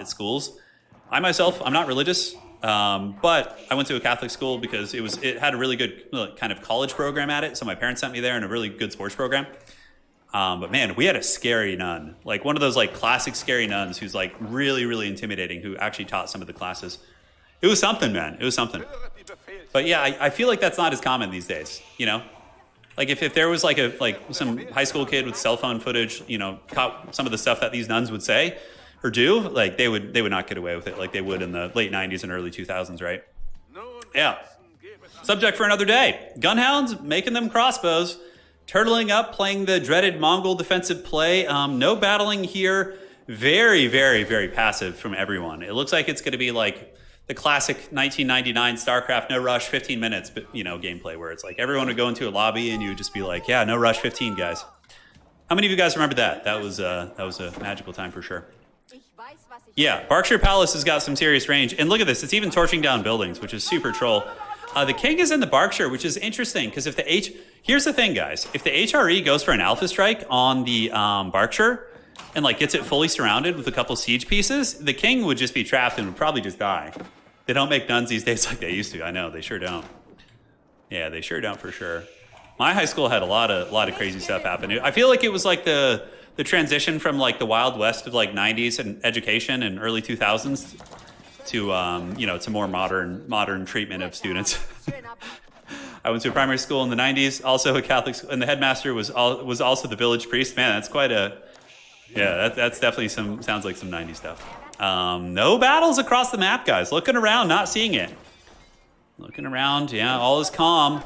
at schools. I myself, I'm not religious, but I went to a Catholic school because it had a really good kind of college program at it. So my parents sent me there and a really good sports program. But man, we had a scary nun, like one of those like classic scary nuns who's like really, really intimidating, who actually taught some of the classes. It was something, man. It was something. But yeah, I feel like that's not as common these days, you know? Like if there was like some high school kid with cell phone footage, you know, caught some of the stuff that these nuns would say or do, like they would not get away with it like they would in the late 90s and early 2000s, right? Yeah. Subject for another day. Gunhounds making them crossbows. Turtling up, playing the dreaded Mongol defensive play. No battling here. Very, very, very passive from everyone. It looks like it's going to be like the classic 1999 StarCraft no rush 15 minutes, but you know, gameplay where it's like everyone would go into a lobby and you would just be like, yeah, no rush 15, guys. How many of you guys remember that? That was a magical time for sure. Yeah, Berkshire Palace has got some serious range. And look at this, it's even torching down buildings, which is super troll. The king is in the Berkshire, which is interesting because if here's the thing, guys. If the HRE goes for an alpha strike on the Berkshire and like gets it fully surrounded with a couple siege pieces, the king would just be trapped and would probably just die. They don't make nuns these days like they used to. I know, they sure don't. Yeah, they sure don't for sure. My high school had a lot of crazy stuff happen. I feel like it was like the transition from like the Wild West of like 90s and education and early 2000s to you know, to more modern treatment of students. I went to a primary school in the 90s, also a Catholic school, and the headmaster was also the village priest. Man, that's quite a, yeah, that's definitely sounds like some 90s stuff. No battles across the map, guys. Looking around, not seeing it. Looking around, yeah, all is calm.